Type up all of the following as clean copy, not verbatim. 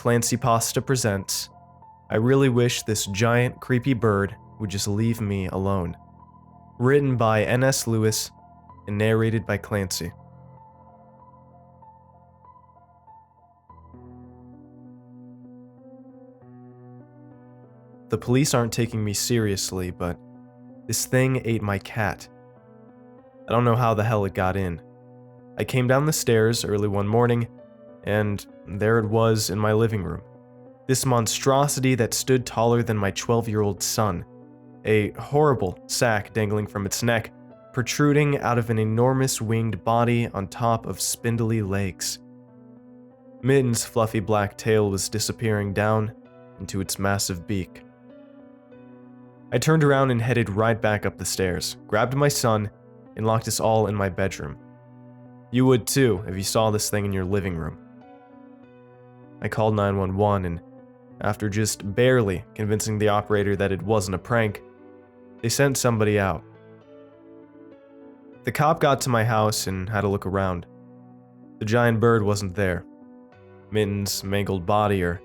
ClancyPasta presents I Really Wish This Giant Creepy Bird Would Just Leave Me Alone. Written by nslewis and narrated by Clancy. The police aren't taking me seriously, but this thing ate my cat. I don't know how the hell it got in. I came down the stairs early one morning, and there it was in my living room. This monstrosity that stood taller than my 12-year-old son. A horrible sack dangling from its neck, protruding out of an enormous winged body on top of spindly legs. Mitten's fluffy black tail was disappearing down into its massive beak. I turned around and headed right back up the stairs, grabbed my son, and locked us all in my bedroom. You would too if you saw this thing in your living room. I called 911 and, after just barely convincing the operator that it wasn't a prank, they sent somebody out. The cop got to my house and had a look around. The giant bird wasn't there. Mitten's mangled body, or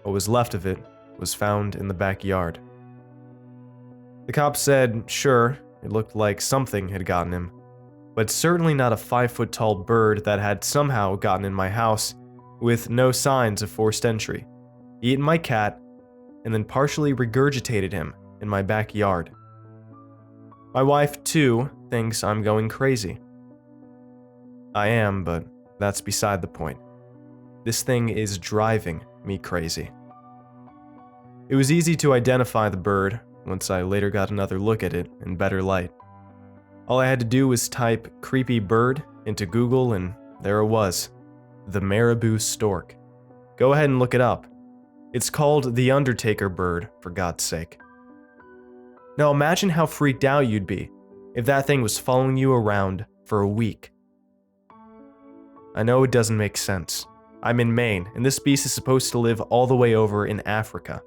what was left of it, was found in the backyard. The cop said, sure, it looked like something had gotten him, but certainly not a 5-foot-tall bird that had somehow gotten in my house with no signs of forced entry, eaten my cat, and then partially regurgitated him in my backyard. My wife, too, thinks I'm going crazy. I am, but that's beside the point. This thing is driving me crazy. It was easy to identify the bird once I later got another look at it in better light. All I had to do was type creepy bird into Google and there it was. The marabou stork. Go ahead and look it up. It's called the Undertaker bird, for God's sake. Now imagine how freaked out you'd be if that thing was following you around for a week. I know it doesn't make sense. I'm in Maine, and this beast is supposed to live all the way over in Africa.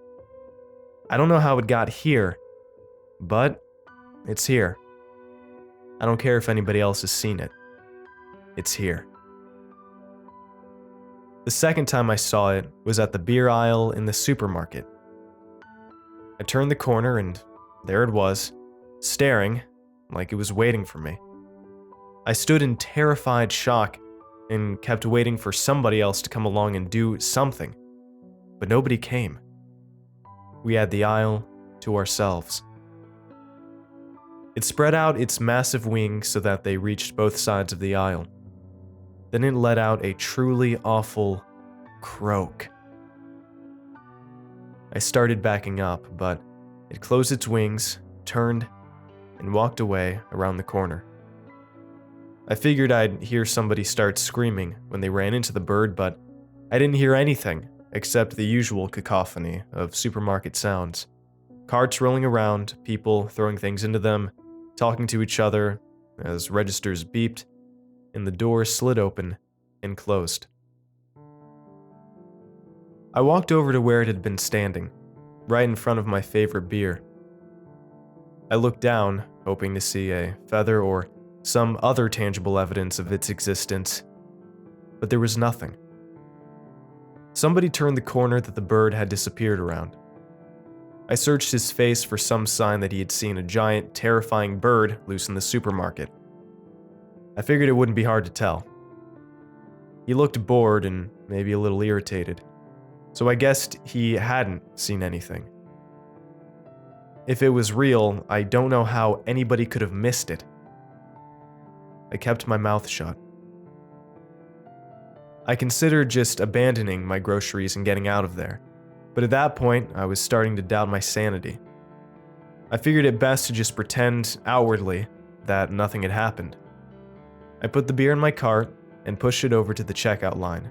I don't know how it got here, but it's here. I don't care if anybody else has seen it. It's here. The second time I saw it was at the beer aisle in the supermarket. I turned the corner and there it was, staring like it was waiting for me. I stood in terrified shock and kept waiting for somebody else to come along and do something, but nobody came. We had the aisle to ourselves. It spread out its massive wings so that they reached both sides of the aisle. Then it let out a truly awful croak. I started backing up, but it closed its wings, turned, and walked away around the corner. I figured I'd hear somebody start screaming when they ran into the bird, but I didn't hear anything except the usual cacophony of supermarket sounds. Carts rolling around, people throwing things into them, talking to each other as registers beeped, and the door slid open and closed. I walked over to where it had been standing, right in front of my favorite beer. I looked down, hoping to see a feather or some other tangible evidence of its existence, but there was nothing. Somebody turned the corner that the bird had disappeared around. I searched his face for some sign that he had seen a giant, terrifying bird loose in the supermarket. I figured it wouldn't be hard to tell. He looked bored and maybe a little irritated, so I guessed he hadn't seen anything. If it was real, I don't know how anybody could have missed it. I kept my mouth shut. I considered just abandoning my groceries and getting out of there, but at that point, I was starting to doubt my sanity. I figured it best to just pretend outwardly that nothing had happened. I put the beer in my cart and pushed it over to the checkout line,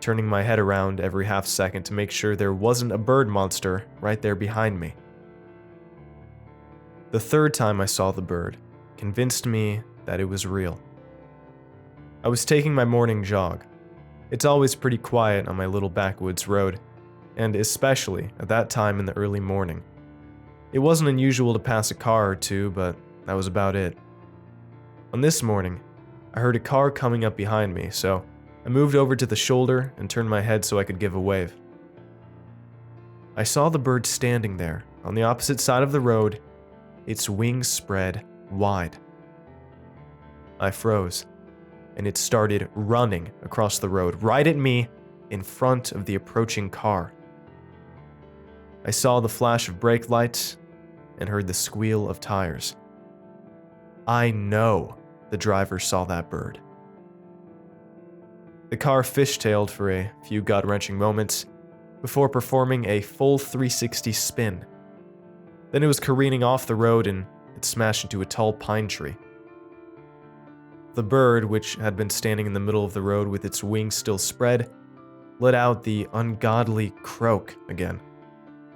turning my head around every half second to make sure there wasn't a bird monster right there behind me. The third time I saw the bird convinced me that it was real. I was taking my morning jog. It's always pretty quiet on my little backwoods road, and especially at that time in the early morning. It wasn't unusual to pass a car or two, but that was about it. On this morning, I heard a car coming up behind me, so I moved over to the shoulder and turned my head so I could give a wave. I saw the bird standing there on the opposite side of the road, its wings spread wide. I froze, and it started running across the road right at me in front of the approaching car. I saw the flash of brake lights and heard the squeal of tires. I know the driver saw that bird. The car fishtailed for a few gut-wrenching moments before performing a full 360 spin. Then it was careening off the road and it smashed into a tall pine tree. The bird, which had been standing in the middle of the road with its wings still spread, let out the ungodly croak again,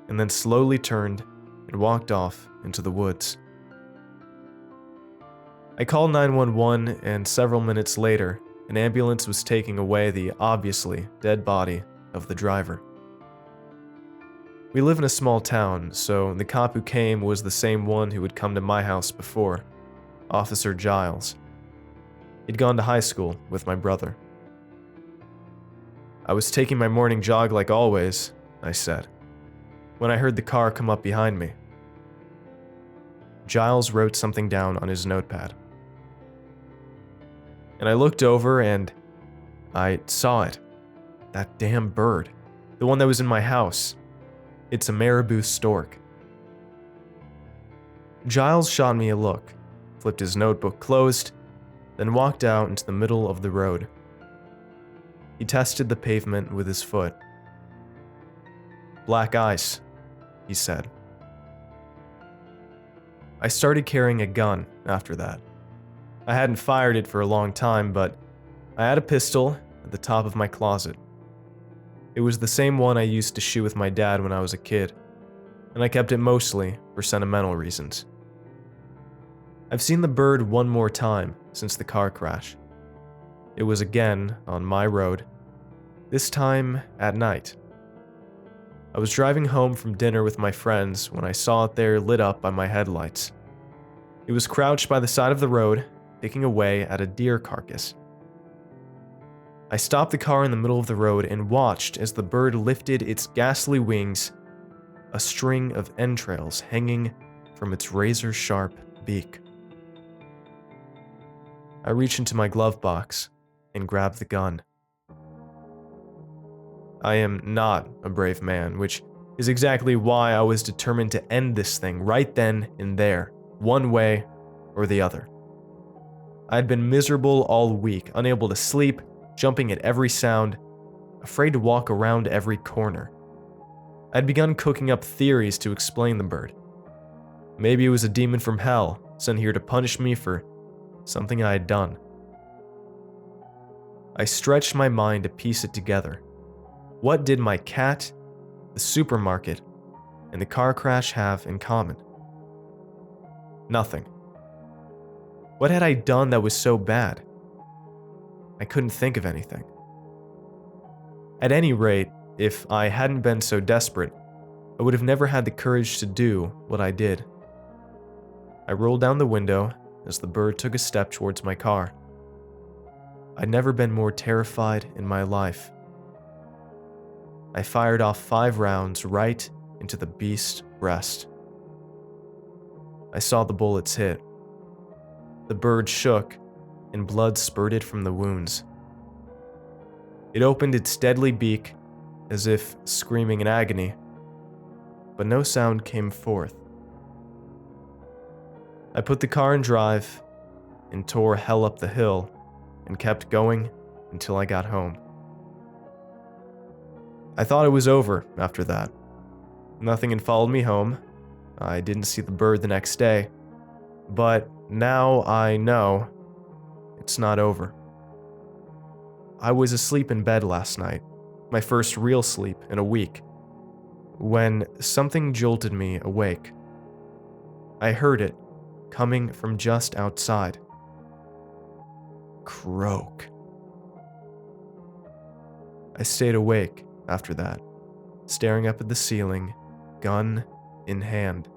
and then slowly turned and walked off into the woods. I called 911, and several minutes later, an ambulance was taking away the obviously dead body of the driver. We live in a small town, so the cop who came was the same one who had come to my house before, Officer Giles. He'd gone to high school with my brother. I was taking my morning jog like always, I said, when I heard the car come up behind me. Giles wrote something down on his notepad. And I looked over and I saw it. That damn bird. The one that was in my house. It's a marabou stork. Giles shot me a look, flipped his notebook closed, then walked out into the middle of the road. He tested the pavement with his foot. "Black ice," he said. I started carrying a gun after that. I hadn't fired it for a long time, but I had a pistol at the top of my closet. It was the same one I used to shoot with my dad when I was a kid, and I kept it mostly for sentimental reasons. I've seen the bird one more time since the car crash. It was again on my road, this time at night. I was driving home from dinner with my friends when I saw it there lit up by my headlights. It was crouched by the side of the road, picking away at a deer carcass. I stopped the car in the middle of the road and watched as the bird lifted its ghastly wings, a string of entrails hanging from its razor-sharp beak. I reached into my glove box and grabbed the gun. I am not a brave man, which is exactly why I was determined to end this thing right then and there, one way or the other. I had been miserable all week, unable to sleep, jumping at every sound, afraid to walk around every corner. I'd begun cooking up theories to explain the bird. Maybe it was a demon from hell, sent here to punish me for something I had done. I stretched my mind to piece it together. What did my cat, the supermarket, and the car crash have in common? Nothing. What had I done that was so bad? I couldn't think of anything. At any rate, if I hadn't been so desperate, I would have never had the courage to do what I did. I rolled down the window as the bird took a step towards my car. I'd never been more terrified in my life. I fired off 5 rounds right into the beast's breast. I saw the bullets hit. The bird shook, and blood spurted from the wounds. It opened its deadly beak, as if screaming in agony, but no sound came forth. I put the car in drive, and tore hell up the hill, and kept going until I got home. I thought it was over after that. Nothing had followed me home. I didn't see the bird the next day. But now I know it's not over. I was asleep in bed last night, my first real sleep in a week, when something jolted me awake. I heard it coming from just outside. Croak. I stayed awake after that, staring up at the ceiling, gun in hand.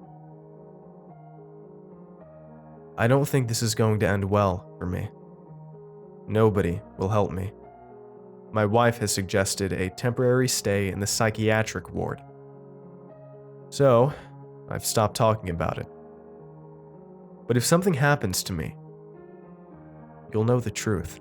I don't think this is going to end well for me. Nobody will help me. My wife has suggested a temporary stay in the psychiatric ward. So, I've stopped talking about it. But if something happens to me, you'll know the truth.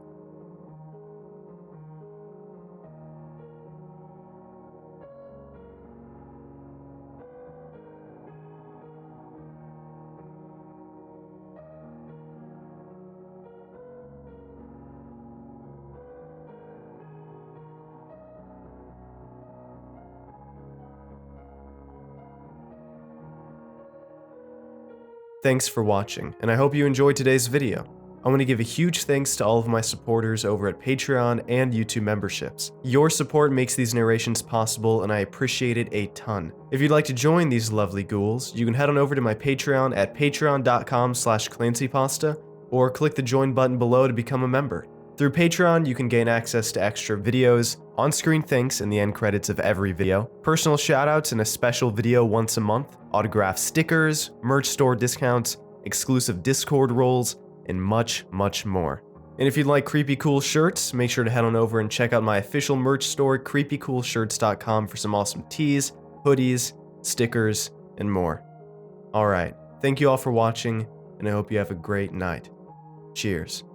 Thanks for watching, and I hope you enjoyed today's video. I want to give a huge thanks to all of my supporters over at Patreon and YouTube memberships. Your support makes these narrations possible, and I appreciate it a ton. If you'd like to join these lovely ghouls, you can head on over to my Patreon at patreon.com/ClancyPasta, or click the join button below to become a member. Through Patreon, you can gain access to extra videos, on-screen thanks in the end credits of every video, personal shoutouts in a special video once a month, autographed stickers, merch store discounts, exclusive Discord roles, and much, much more. And if you'd like creepy cool shirts, make sure to head on over and check out my official merch store, creepycoolshirts.com, for some awesome tees, hoodies, stickers, and more. Alright, thank you all for watching, and I hope you have a great night. Cheers.